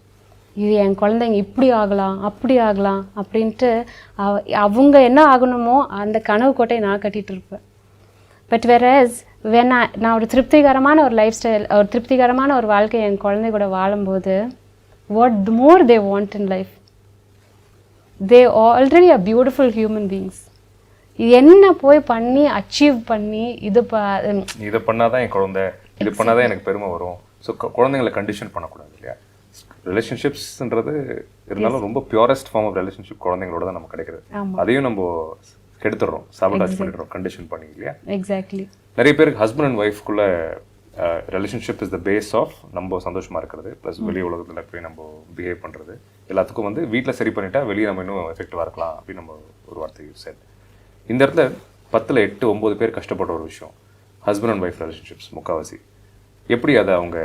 இது என் குழந்தைங்க இப்படி ஆகலாம் அப்படி ஆகலாம் அப்படின்ட்டு அவங்க என்ன ஆகணுமோ அந்த கனவு கோட்டையை நான் கட்டிகிட்டு இருப்பேன். பட் whereas நான் ஒரு திருப்திகரமான ஒரு லைஃப் ஸ்டைல், ஒரு திருப்திகரமான ஒரு வாழ்க்கை என் குழந்தை கூட வாழும்போது what more they want in life, they already are beautiful human beings. இது என்ன போய் பண்ணி அச்சீவ் பண்ணி இதை பண்ணாதான் என் குழந்தை, இது பண்ணாதான் எனக்கு பெருமை வரும். ஸோ குழந்தைங்களை கண்டிஷன் பண்ணக்கூடாது இல்லையா? ரிலேஷன்ஷிப்ஸ்ன்றது இருந்தாலும் ரொம்ப பியூரஸ்ட் ஃபார்ம் ஆஃப் ரிலேஷன்ஷிப் குழந்தைங்களோட தான் நமக்கு கிடைக்கிறது. அதையும் நம்ம கெடுத்துடுறோம், சாபடாஜ் பண்ணிடுறோம் கண்டிஷன் பண்ணி இல்லையா? எக்ஸாக்ட்லி. நிறைய பேருக்கு ஹஸ்பண்ட் அண்ட் ஒய்ஃப்குள்ள relationship is the base of நம்ம சந்தோஷமாக இருக்கிறது, ப்ளஸ் வெளி உலகத்தில் போய் நம்ம பிஹேவ் பண்ணுறது எல்லாத்துக்கும் வீட்டில் சரி பண்ணிட்டா வெளியே நம்ம இன்னும் எஃபெக்டிவாக இருக்கலாம் அப்படின்னு நம்ம ஒரு வார்த்தை யூஸ் ஆகுது. இந்த இடத்துல 10ல் 8 9 பேர் கஷ்டப்பட்ட ஒரு விஷயம் ஹஸ்பண்ட் அண்ட் ஒய்ஃப் ரிலேஷன்ஷிப்ஸ். முக்கால்வாசி எப்படி அதை அவங்க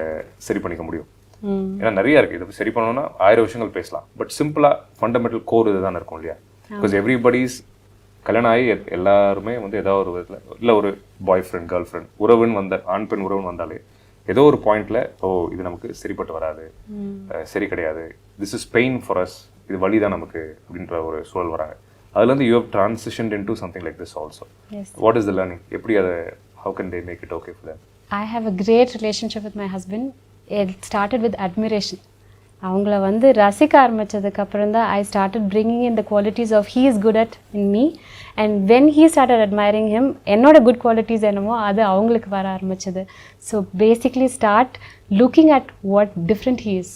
சரி பண்ணிக்க முடியும்? ஏன்னா நிறையா இருக்குது, இதை சரி பண்ணணும்னா 1000 விஷயங்கள் பேசலாம். பட் சிம்பிளாக ஃபண்டமெண்டல் கோர் இது தான் இருக்கும் இல்லையா? பிகாஸ் எவ்ரிபடிஸ் கல்யாணம் ஆகி எல்லாருமே ஏதாவது ஒரு விதத்தில் இல்லை ஒரு பாய் ஃப்ரெண்ட் கேர்ள் ஃப்ரெண்ட் உறவுன்னு ஆண் பெண் உறவுன்னு வந்தாலே ஏதோ ஒரு பாயிண்ட்ல இது நமக்கு சரிப்பட்டு வராது, சரி கிடையாது, this is pain for us, இது வலி தான் நமக்கு அப்படின்ற ஒரு சூழல் வராங்க. அதுலேருந்து you have transitioned into something like this also. What is the learning? எப்படி அதை how can they make it okay for them? I have a great relationship with my husband. It started with admiration. அவங்கள ரசிக்க ஆரம்பித்ததுக்கு அப்புறம் தான் I started bringing in the qualities of he is good at in me, and when he started admiring him, என்னோட good qualities என்னமோ அது அவங்களுக்கு வர ஆரம்பிச்சது. So basically start looking at what different he is.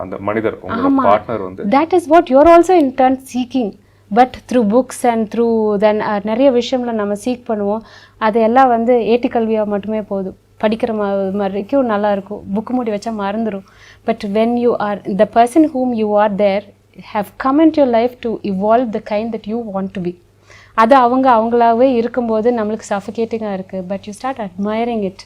அந்த மனிதர் உங்களோட partner that is what you're also in turn seeking, but through books and through then நிறைய விஷயம்ல நம்ம சீக் பண்ணுவோம். அது எல்லாம் ஏட்டி கல்வியாக மட்டுமே போதும், படிக்கிற வரைக்கும் நல்லா இருக்கும், புக்கு மூடி வச்சா மறந்துடும். But when you are the person whom you are there have come in your life to evolve the kind that you want to be. அது அவங்களாவே இருக்கும்போது நம்மளுக்கு சஃபிகேட்டிங்காக இருக்குது. But you start admiring it.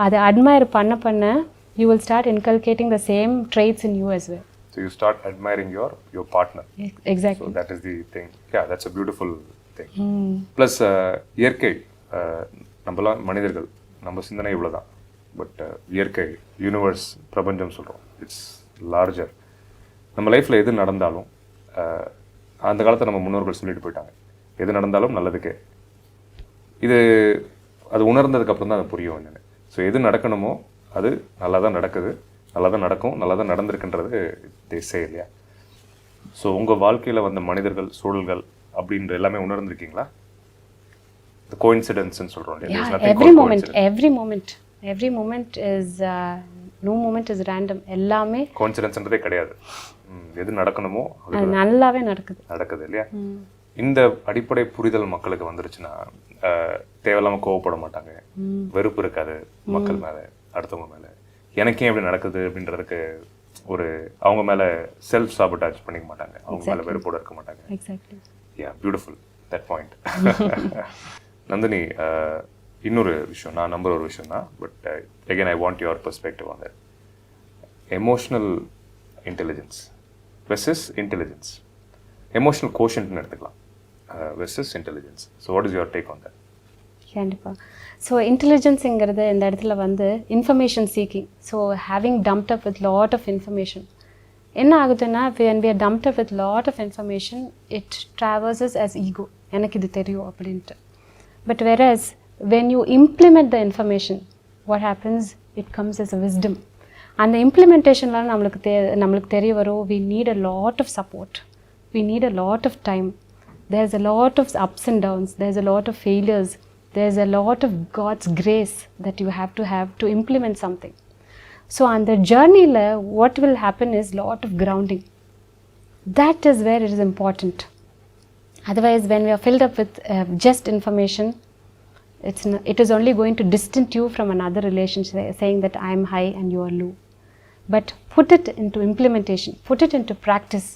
அதை அட்மைர் பண்ண you will start inculcating the same traits in you as well. So you start admiring your partner. Exactly. So that is the thing. Yeah, that's a beautiful thing. Plus இயற்கை, நம்மலாம் மனிதர்கள், நம்ம சிந்தனை இவ்வளோதான். But இயற்கை, universe, பிரபஞ்சம் சொல்கிறோம், it's larger. நம்ம லைஃப்பில் எது நடந்தாலும் அந்த காலத்தில் நம்ம முன்னோர்கள் சொல்லிட்டு போயிட்டாங்க, எது நடந்தாலும் நல்லதுக்கே. அது உணர்ந்ததுக்கப்புறம் தான் அது புரியும் என்னென்னு. ஸோ எது நடக்கணுமோ அது நல்லா தான் நடக்குது, நல்லா தான் நடக்கும், நல்லா தான் நடந்திருக்குன்றது தேசே இல்லையா? ஸோ உங்கள் வாழ்க்கையில் வந்த மனிதர்கள், சூழல்கள் அப்படின்ற எல்லாமே உணர்ந்திருக்கீங்களா? The coincidence ன்னு சொல்றோம் இல்லையா? Yeah, every moment is no moment is random. எல்லாமே கோயின்சிடென்ஸ்ன்றதே கிடையாது. எது நடக்கணுமோ அது நல்லாவே நடக்குது இல்லையா? இந்த அடிப்படை புரிதல் மக்களுக்கு வந்துருச்சுன்னா தேவையில்லாம கோவப்பட மாட்டாங்க, வெறுப்பு இருக்காது மக்கள் மேல, அடுத்தவங்க மேல. எனக்கே எப்படி நடக்குது அப்படின்றதுக்கு ஒரு அவங்க மேல செல்ஃப் சாபட்டாஜ் பண்ணிக்க மாட்டாங்க, அவங்க மேல வெறுப்போட இருக்க மாட்டாங்க. Exactly. Yeah, beautiful that point. Nandini, இன்னொரு விஷயம் நான் நம்புற ஒரு விஷயம் தான், but again I want your perspective on that. Emotional intelligence versus intelligence. Emotional quotient எடுத்துக்கலாம் versus intelligence. So what is your take on that? கண்டிப்பாக. ஸோ இன்டெலிஜென்ஸுங்கிறது இந்த இடத்துல வந்து information seeking. So having dumped up with lot of information என்ன ஆகுதுன்னா, when we are dumped up with lot of information, it traverses as ego. எனக்கு இது தெரியும் அப்படின்ட்டு. But whereas when you implement the information, what happens? It comes as a wisdom. அந்த இம்ப்ளிமெண்டேஷனில் நம்மளுக்கு தெரிய வரும், we need a lot of support. We need a lot of time. There's a lot of ups and downs. There's a lot of failures. There's a lot of God's grace that you have to implement something. So on the journey, what will happen is lot of grounding. That is where it is important. Otherwise, when we are filled up with just information, it is only going to distance you from another relationship, saying that I am high and you are low. But put it into implementation, put it into practice,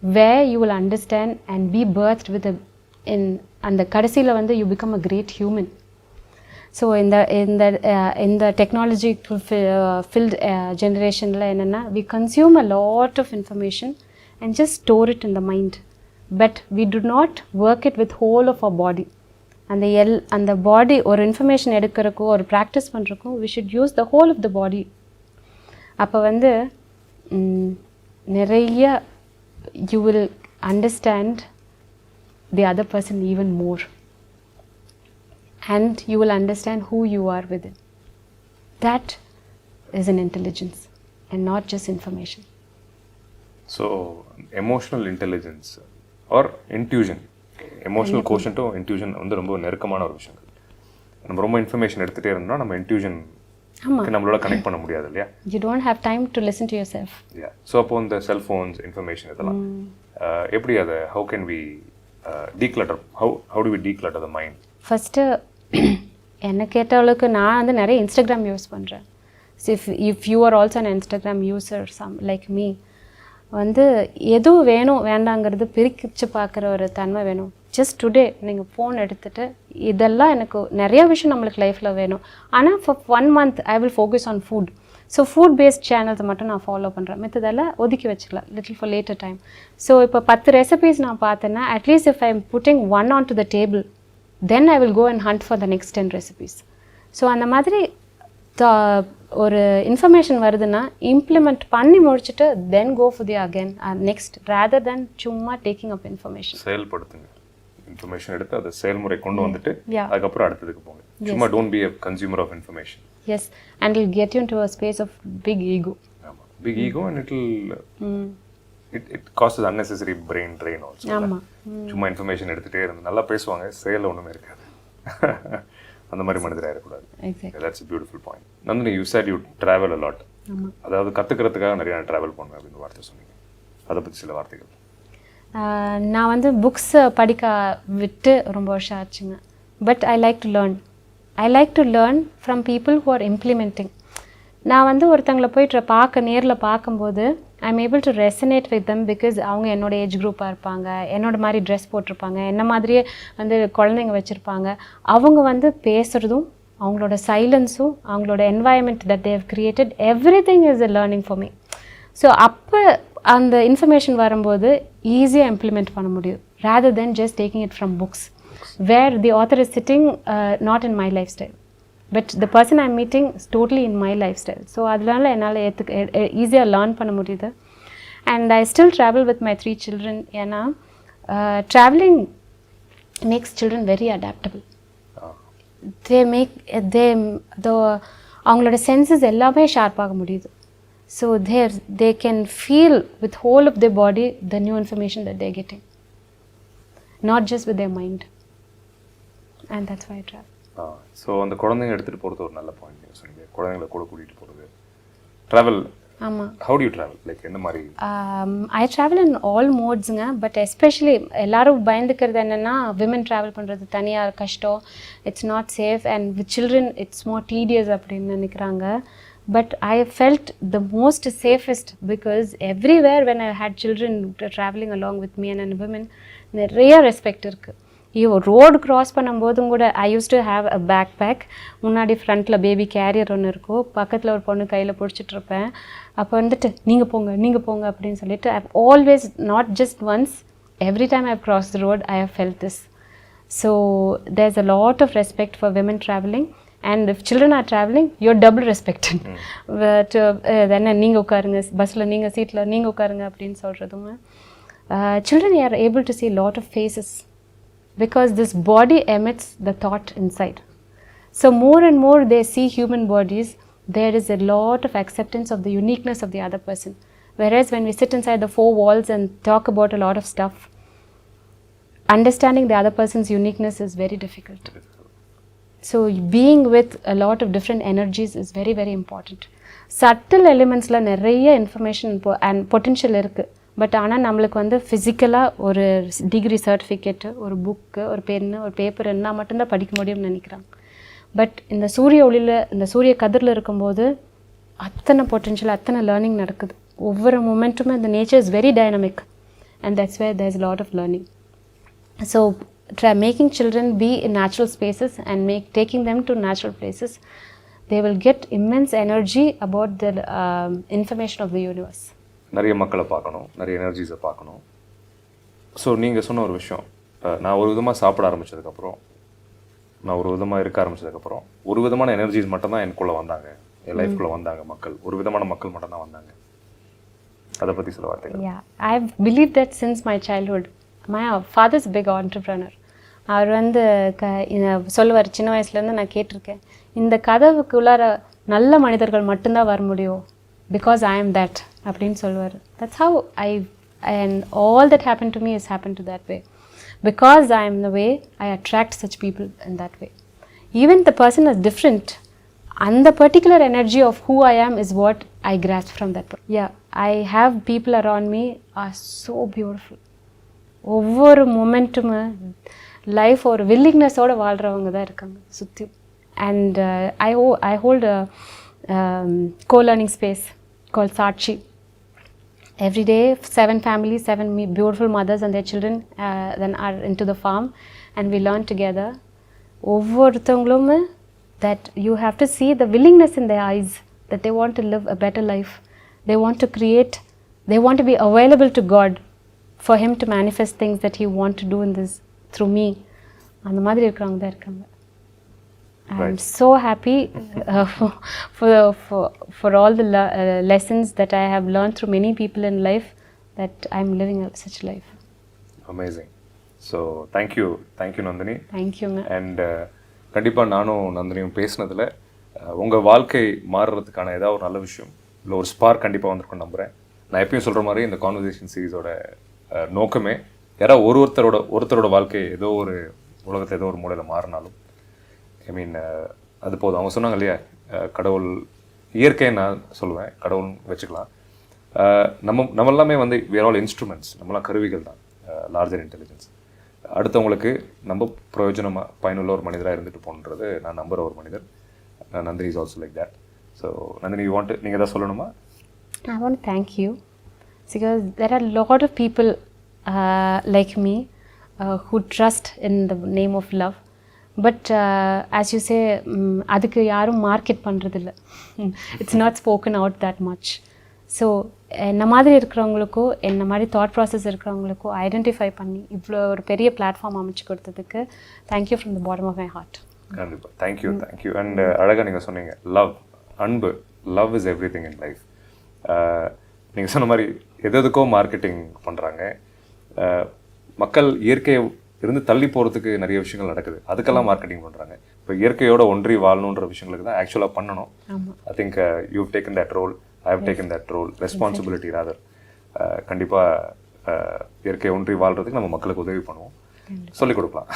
where you will understand and be birthed with and the kadasila vande you become a great human. So in the technology filled generation la enna, we consume a lot of information and just store it in the mind, but we do not work it with whole of our body. And the body or information edukkarakku or practice pandrakku, we should use the whole of the body. அப்போ வந்து நிறைய you will understand the other person even more, and you will understand who you are within. That is an intelligence and not just information. So emotional intelligence or intuition, emotional quotient or intuition வந்து ரொம்ப நெருக்கமான ஒரு விஷயம். நம்ம ரொம்ப information எடுத்துகிட்டே இருந்தோம்னா நம்ம இன்ட்யூஷன் நம்மளோட கனெக்ட் பண்ண முடியாது இல்லையா? You don't have time to listen to yourself. Yeah. So அப்போ இந்த செல்ஃபோன்ஸ் இன்ஃபர்மேஷன் இதெல்லாம் எப்படி அதை how can we declutter, how do we declutter the mind? First என்ன கேட்டவளுக்கு நான் வந்து நிறைய இன்ஸ்டாகிராம் யூஸ் பண்ணுறேன். So if you are also an Instagram user like me, வந்து எதுவும் வேணும் வேண்டாங்கிறது பிரிச்சு பார்க்குற ஒரு தன்மை வேணும். ஜஸ்ட் டுடே நீங்கள் ஃபோன் எடுத்துகிட்டு இதெல்லாம் எனக்கு நிறைய விஷயம் நம்மளுக்கு லைஃப்பில் வேணும், ஆனால் for 1 month I will focus on food. So food based சேனல்ஸை மட்டும் நான் ஃபாலோ பண்ணுறேன், மித்ததெல்லாம் ஒதுக்கி வச்சுக்கலாம் little for later time. So இப்போ 10 ரெசிபீஸ் நான் பார்த்தேன்னா, at least if I am putting 1 on to the table, then I will go and hunt for the next 10 recipes. So அந்த மாதிரி ஒரு இன்ஃபர்மேஷன் வருதுன்னா இம்ப்ளிமெண்ட் பண்ணி முடிச்சுட்டு then go for the again next rather then சும்மா taking up information. செயல்படுத்துங்க, information எடுத்து அதை செயல்முறை கொண்டு வந்துட்டு அதுக்கப்புறம் அடுத்ததுக்கு போங்க. சும்மா don't be a consumer of information. Yes, and it will get you into a space of big ego. Big ego, and it causes unnecessary brain drain also. சும்மா இன்ஃபர்மேஷன் எடுத்துகிட்டே இருந்து நல்லா பேசுவாங்க, செயலில் ஒன்றுமே இருக்காது. அந்த மாதிரி மனிதராக இருக்கக்கூடாது. That's a beautiful point. Nandini, you said you travel a lot. அதாவது கற்றுக்கிறதுக்காக நிறைய ட்ராவல் பண்ணுவேன் அப்படின்னு வார்த்தை சொன்னீங்க, அதை பற்றி சில வார்த்தைகள். நான் வந்து புக்ஸ் படிக்க விட்டு ரொம்ப வருஷம் ஆச்சுங்க. But I like to learn from people who are implementing. நான் வந்து ஒருத்தங்களை போய்ட்டு நேரில் பார்க்கும்போது I am able to resonate with them, because அவங்க என்னோட ஏஜ் குரூப்பாக இருப்பாங்க, என்னோட மாதிரி ட்ரெஸ் போட்டிருப்பாங்க, என்ன மாதிரியே வந்து குழந்தைங்க வச்சுருப்பாங்க. அவங்க வந்து பேசுகிறதும் அவங்களோட சைலன்ஸும் அவங்களோட environment that they created, everything is a learning for me. So அப்போ அந்த இன்ஃபர்மேஷன் வரும்போது ஈஸியாக இம்ப்ளிமெண்ட் பண்ண முடியும், rather than just taking it from books where the author is sitting not in my lifestyle, but the person I am meeting is totally in my lifestyle. So அதனால என்னால் ஈஸியாக learn பண்ண முடியுது. And I still travel with my 3 children. ஏன்னா travelling maths children very adaptable. அவங்களோட census எல்லாமே ஷார்ப்பாக முடியுது. So they can feel with whole of their body the new information that they're getting, not just with their mind. And that's why I travel. So அந்த குழந்தைங்க எடுத்துகிட்டு போகிறது ஒரு நல்ல பாயிண்ட் நீங்கள் சொன்னீங்க, குழந்தைங்களை கூட கூட்டிகிட்டு போகிறது. ட்ராவல், ஆமாம். How do you travel, like என்ன மாதிரி? ஐ ட்ராவல் இன் ஆல் மோட்ஸுங்க. பட் எஸ்பெஷலி எல்லாரும் பயந்துக்கிறது என்னென்னா, விமன் ட்ராவல் பண்ணுறது தனியாக கஷ்டம், it's not safe, and with children it's more tedious அப்படின்னு நினைக்கிறாங்க. But I felt the most safest because everywhere when I had children traveling along with me and women, நிறைய respect இருக்குது. ஐயோ ரோடு க்ராஸ் பண்ணும்போதும் கூட I used to have a backpack, முன்னாடி ஃப்ரண்ட்டில் baby carrier ஒன்று இருக்கும், பக்கத்தில் ஒரு பொண்ணு கையில் பிடிச்சிட்ருப்பேன். அப்போ வந்துட்டு நீங்கள் போங்க அப்படின்னு சொல்லிட்டு I always not just once, every time I crossed the road I have felt this. So there's a lot of respect for women traveling, and if children are traveling you're double respected. But then நீங்கள் உட்காருங்க பஸ்ஸில், நீங்கள் சீட்டில் நீங்கள் உட்காருங்க அப்படின்னு சொல்கிறதுங்க. Children are able to see a lot of faces because this body emits the thought inside. So more and more they see human bodies, there is a lot of acceptance of the uniqueness of the other person. Whereas when we sit inside the four walls and talk about a lot of stuff, understanding the other person's uniqueness is very difficult. So being with a lot of different energies is very very important. Subtle elements la நிறைய information and potential இருக்கு. But ஆனால் நம்மளுக்கு வந்து ஃபிசிக்கலாக ஒரு degree certificate, ஒரு book, ஒரு pen, ஒரு பேப்பர் என்ன மட்டும்தான் படிக்க முடியும்னு நினைக்கிறாங்க. பட் இந்த சூரிய ஒளியில், இந்த சூரிய கதிரில் இருக்கும்போது அத்தனை பொட்டென்ஷியல், அத்தனை லேர்னிங் நடக்குது. ஒவ்வொரு மூமெண்ட்டுமே இந்த nature is very dynamic, and that's where there is lot of learning. So making children be in natural spaces and taking them to natural places, they will get immense energy about the information of the universe. நிறைய மக்களை பார்க்கணும், நிறைய எனர்ஜிஸை பார்க்கணும். So நீங்கள் சொன்ன ஒரு விஷயம், நான் ஒரு விதமாக சாப்பிட ஆரம்பித்ததுக்கப்புறம், நான் ஒரு விதமாக இருக்க ஆரம்பித்ததுக்கப்புறம், ஒரு விதமான எனர்ஜிஸ் மட்டும்தான் எனக்குள்ளே வந்தாங்க, என் லைஃப்குள்ளே வந்தாங்க. மக்கள் ஒரு விதமான மக்கள் மட்டும்தான் வந்தாங்க. அதை பற்றி சில வார்த்தைகள். Yeah, I've believed that since my childhood. My father is a big entrepreneur. அவர் வந்து சொல்லுவார், சின்ன வயசுலேருந்து நான் கேட்டிருக்கேன், இந்த கதவுக்குள்ளார நல்ல மனிதர்கள் மட்டும்தான் வர முடியும், பிகாஸ் ஐ ஆம் தட் அப்படின்னு சொல்லுவார். That's how and all that happened to me has happened to that way. Because I am the way, I attract such people in that way. Even the person is different, and the particular energy of who I am is what I grasp from that person. Yeah, I have people around me are so beautiful. ஒவ்வொரு மொமெண்ட்டுமே life ஒரு வில்லிங்னஸோடு வாழ்கிறவங்க தான் இருக்காங்க சுற்றி. And I hold a co-learning space called Saatchi. Every day 7 families, 7 beautiful mothers and their children then are into the farm, and we learn together. ஒவ்வொருத்தவங்களும் that you have to see the willingness in their eyes that they want to live a better life, they want to create, they want to be available to God for him to manifest things that he want to do in this through me. அந்த மாதிரி இருக்கிறவங்க தான் இருக்காங்க. I'm so happy for all the lessons that I have learned through many people in life, that I'm living such a life. Amazing. So thank you Nandini. Thank you. And கண்டிப்பாக நானும் நந்தினியும் பேசினதில் உங்கள் வாழ்க்கை மாறுறதுக்கான ஏதாவது ஒரு நல்ல விஷயம் இல்லை ஒரு ஸ்பார்க் கண்டிப்பாக வந்திருக்குன்னு நம்புகிறேன். நான் எப்பயும் சொல்கிற மாதிரி இந்த கான்வர்சேஷன் சீரீஸோட நோக்கமே யாராவது ஒருத்தரோட வாழ்க்கை ஏதோ ஒரு உலகத்தில் ஏதோ ஒரு மூலையில் மாறினாலும், ஐ மீன் அது போதும். அவங்க சொன்னாங்க இல்லையா, கடவுள் இயற்கையை நான் சொல்லுவேன், கடவுள் வச்சுக்கலாம். நம்ம எல்லாமே வந்து we are all instruments, நம்மளாம் கருவிகள் தான், லார்ஜர் இன்டெலிஜென்ஸ். அடுத்தவங்களுக்கு நம்ம பிரயோஜனமாக பயனுள்ள ஒரு மனிதராக இருந்துட்டு போகணுன்றது நான் நம்புகிற ஒரு மனிதர். Nandini is also like that. So Nandini, நீங்கள் எதாவது சொல்லணுமா? I want to thank you because there are a lot of people like me who trust in the name of love, but as you say, adukku yarum market பண்றதில்ல, it's not spoken out that much. So என்ன மாதிரி இருக்கிறவங்களுக்கோ, என்ன மாதிரி thought process இருக்கிறவங்களுக்கோ identify பண்ணி இவ்வளோ ஒரு பெரிய platform அமைச்சு கொடுத்ததுக்கு thank you from the bottom of my heart. கண்டிப்பாக தேங்க்யூ. அண்ட் அழகாக நீங்கள் சொன்னீங்க, லவ், அன்பு, love is everything in life. நீங்கள் சொன்ன மாதிரி எதுக்கோ மார்க்கெட்டிங் பண்ணுறாங்க. மக்கள் இயற்கையை இருந்து தள்ளி போகிறதுக்கு நிறைய விஷயங்கள் நடக்குது, அதுக்கெல்லாம் மார்க்கெட்டிங் பண்ணுறாங்க. இப்போ இயற்கையோட ஒன்றி வாழணுன்ற விஷயங்களுக்கு தான் ஆக்சுவலாக பண்ணணும். I think you taken that role, I have taken that role, responsibility rather. கண்டிப்பாக இயற்கையை ஒன்றி வாழ்கிறதுக்கு நம்ம மக்களுக்கு உதவி பண்ணுவோம், சொல்லிக் கொடுக்கலாம்.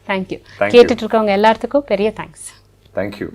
தேங்க்யூ. கேட்டுட்டு இருக்கவங்க எல்லாத்துக்கும் பெரிய தேங்க்ஸ். தேங்க்யூ.